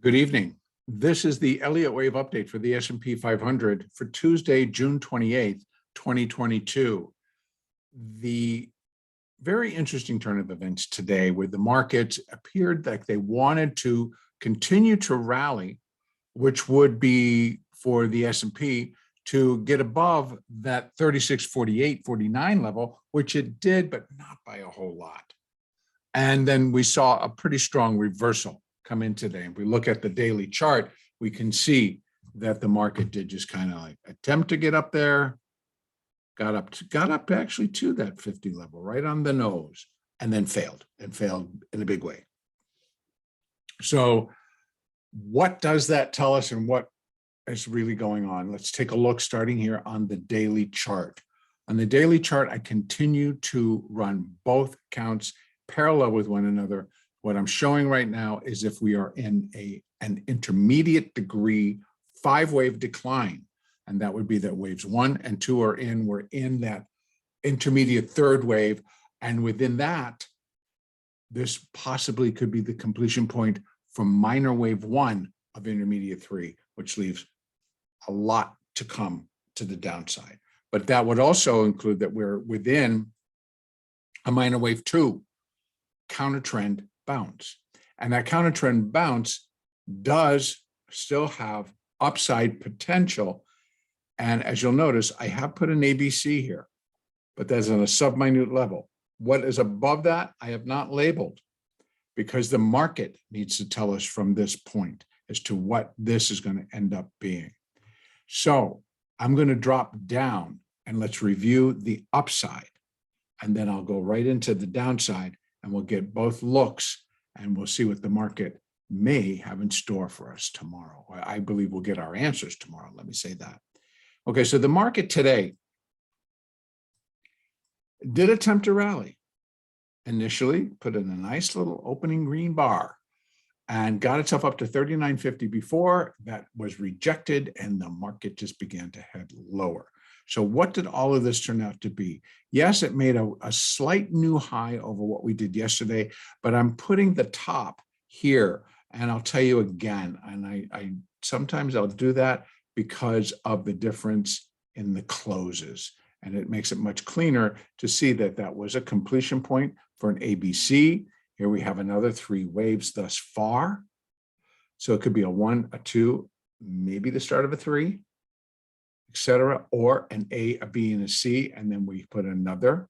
Good evening. This is the Elliott wave update for the S&P 500 for Tuesday, June 28th, 2022. The very interesting turn of events today where the markets appeared like they wanted to continue to rally, which would be for the S&P to get above that 36.48-49 level, which it did, but not by a whole lot. And then we saw a pretty strong reversal come in today. If we look at the daily chart, we can see that the market did just kind of like attempt to get up there, got up actually to that 50 level, right on the nose, and then failed in a big way. So what does that tell us and what is really going on? Let's take a look starting here on the daily chart. On the daily chart, I continue to run both counts parallel with one another. What I'm showing right now is if we are in an intermediate degree 5-wave decline, and that would be that waves 1 and 2 are in, we're in that intermediate third wave. And within that, this possibly could be the completion point for minor wave 1 of intermediate 3, which leaves a lot to come to the downside. But that would also include that we're within a minor wave 2 counter trend bounce. And that counter trend bounce does still have upside potential. And as you'll notice, I have put an ABC here, but that's on a sub-minute level. What is above that, I have not labeled because the market needs to tell us from this point as to what this is going to end up being. So I'm going to drop down and let's review the upside. And then I'll go right into the downside and we'll get both looks and we'll see what the market may have in store for us tomorrow. I believe we'll get our answers tomorrow. Let me say that. Okay, so the market today did attempt to rally. Initially, put in a nice little opening green bar and got itself up to 39.50 before. That was rejected and the market just began to head lower. So what did all of this turn out to be? Yes, it made a slight new high over what we did yesterday, but I'm putting the top here. And I'll tell you again, and I sometimes I'll do that because of the difference in the closes. And it makes it much cleaner to see that that was a completion point for an ABC. Here we have another 3 waves thus far. So it could be a 1, a 2, maybe the start of a 3, etc., or an A, a B, and a C, and then we put another,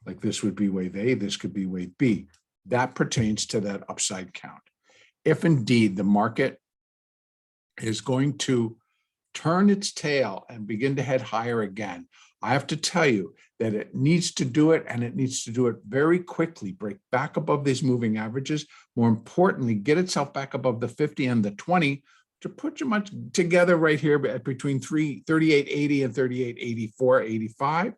like this would be wave A, this could be wave B. That pertains to that upside count. If indeed the market is going to turn its tail and begin to head higher again, I have to tell you that it needs to do it, and it needs to do it very quickly, break back above these moving averages. More importantly, get itself back above the 50 and the 20, to put you much together right here between 38.80 and 38.84-85,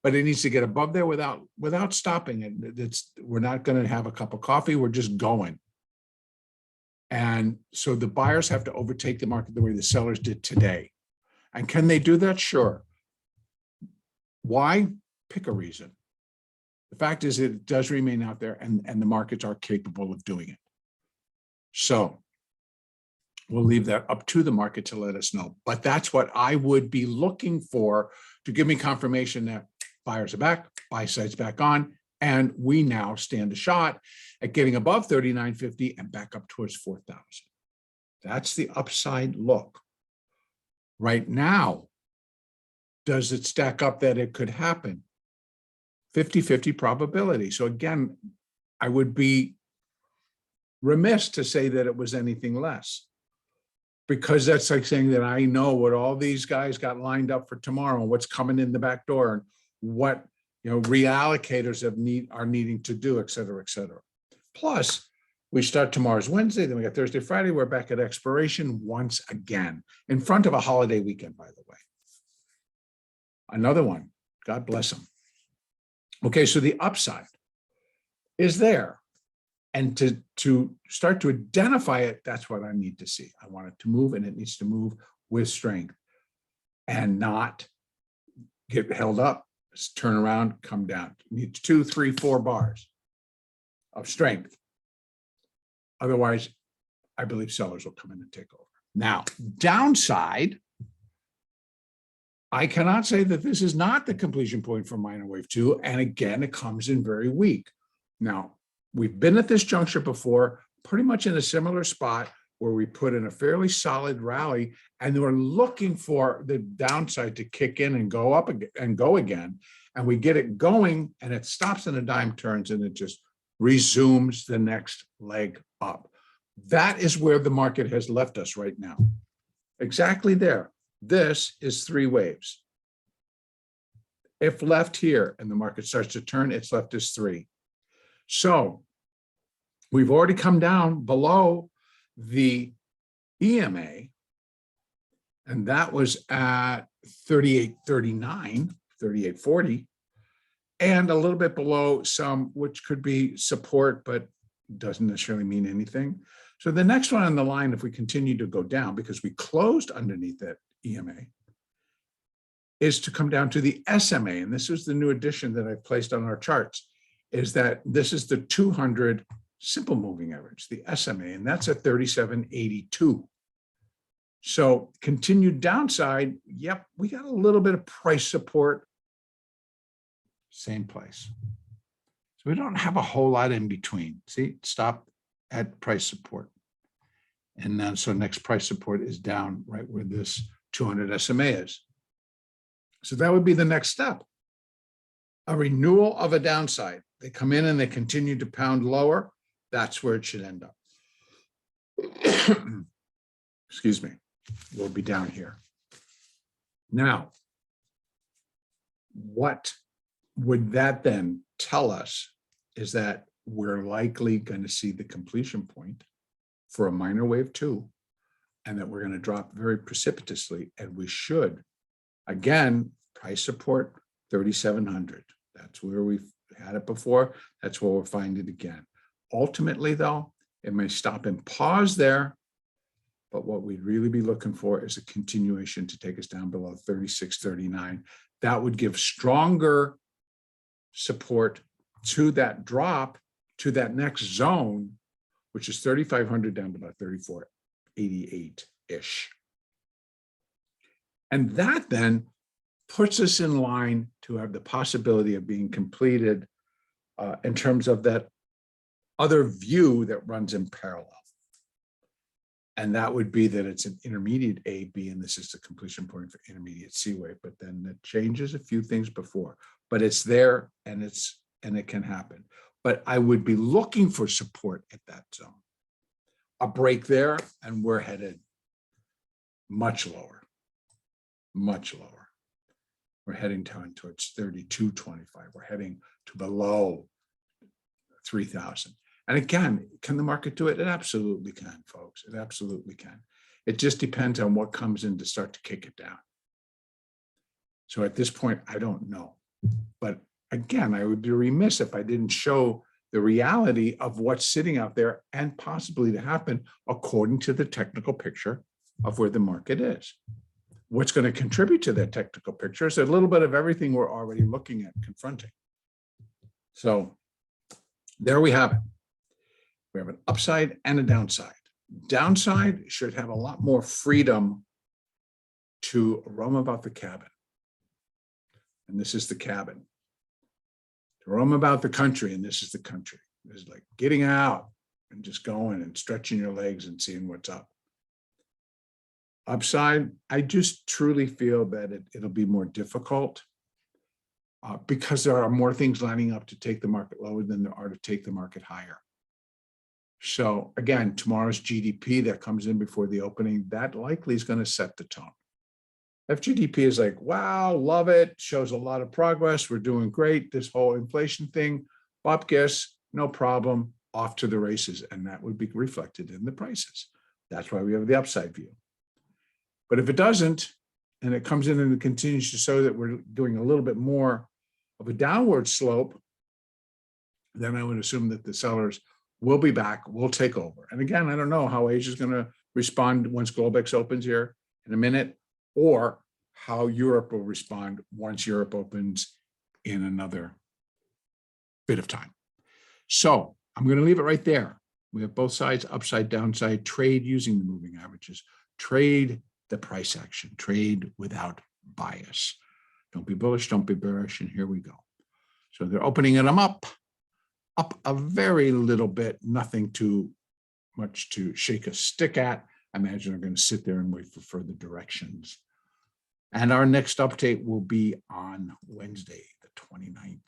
but it needs to get above there without stopping it. We're not going to have a cup of coffee. We're just going. And so the buyers have to overtake the market the way the sellers did today. And can they do that? Sure. Why? Pick a reason. The fact is it does remain out there and the markets are capable of doing it. So we'll leave that up to the market to let us know. But that's what I would be looking for to give me confirmation that buyers are back, buy side's back on, and we now stand a shot at getting above 39.50 and back up towards 4,000. That's the upside look. Right now, does it stack up that it could happen? 50-50 probability. So again, I would be remiss to say that it was anything less, because that's like saying that I know what all these guys got lined up for tomorrow and what's coming in the back door and what reallocators are needing to do, et cetera, et cetera. Plus, we start tomorrow's Wednesday, then we got Thursday, Friday. We're back at expiration once again in front of a holiday weekend, by the way. Another one, God bless them. Okay, so the upside is there. And to start to identify it, that's what I need to see. I want it to move, and it needs to move with strength and not get held up, turn around, come down. It needs 2, 3, 4 bars of strength. Otherwise, I believe sellers will come in and take over. Now, downside, I cannot say that this is not the completion point for minor wave 2. And again, it comes in very weak. Now, we've been at this juncture before, pretty much in a similar spot where we put in a fairly solid rally, and we're looking for the downside to kick in and go up and go again. And we get it going, and it stops and a dime turns, and it just resumes the next leg up. That is where the market has left us right now. Exactly there. This is 3 waves. If left here and the market starts to turn, it's left as 3. So we've already come down below the EMA, and that was at 38.39, 38.40, and a little bit below some, which could be support, but doesn't necessarily mean anything. So the next one on the line, if we continue to go down, because we closed underneath that EMA, is to come down to the SMA. And this is the new addition that I've placed on our charts, is that this is the 200 simple moving average, the SMA, and that's at 37.82. So continued downside, yep, we got a little bit of price support, same place. So we don't have a whole lot in between. See, stop at price support. And then so next price support is down right where this 200 SMA is. So that would be the next step. A renewal of a downside. They come in and they continue to pound lower. That's where it should end up. Excuse me. We'll be down here. Now, what would that then tell us is that we're likely going to see the completion point for a minor wave 2, and that we're going to drop very precipitously, and we should, again, price support 3,700. That's where we've had it before. That's where we'll find it again. Ultimately, though, it may stop and pause there, but what we'd really be looking for is a continuation to take us down below 36.39. That would give stronger support to that drop, to that next zone, which is 3,500 down to about 34.88-ish. And that then puts us in line to have the possibility of being completed in terms of that other view that runs in parallel. And that would be that it's an intermediate A, B, and this is the completion point for intermediate C wave, but then it changes a few things before, but it's there and it can happen. But I would be looking for support at that zone. A break there, and we're headed much lower, much lower. We're heading down towards 32.25. We're heading to below 3,000. And again, can the market do it? It absolutely can, folks. It absolutely can. It just depends on what comes in to start to kick it down. So at this point, I don't know. But again, I would be remiss if I didn't show the reality of what's sitting out there and possibly to happen according to the technical picture of where the market is. What's going to contribute to that technical picture is a little bit of everything we're already looking at, confronting. So there we have it. We have an upside and a downside. Downside should have a lot more freedom to roam about the cabin. And this is the cabin. To roam about the country, and this is the country. It's like getting out and just going and stretching your legs and seeing what's up. Upside, I just truly feel that it'll be more difficult because there are more things lining up to take the market lower than there are to take the market higher. So again, tomorrow's GDP that comes in before the opening, that likely is going to set the tone. If GDP is like, wow, love it, shows a lot of progress, we're doing great, this whole inflation thing, bupkis, no problem, off to the races, and that would be reflected in the prices. That's why we have the upside view. But if it doesn't, and it comes in and it continues to show that we're doing a little bit more of a downward slope, then I would assume that the sellers will be back, will take over. And again, I don't know how Asia is going to respond once Globex opens here in a minute, or how Europe will respond once Europe opens in another bit of time. So I'm going to leave it right there. We have both sides, upside, downside, trade using the moving averages, trade the price action, trade without bias. Don't be bullish, don't be bearish, and here we go. So they're opening them up a very little bit, nothing too much to shake a stick at. I imagine they're going to sit there and wait for further directions. And our next update will be on Wednesday, the 29th.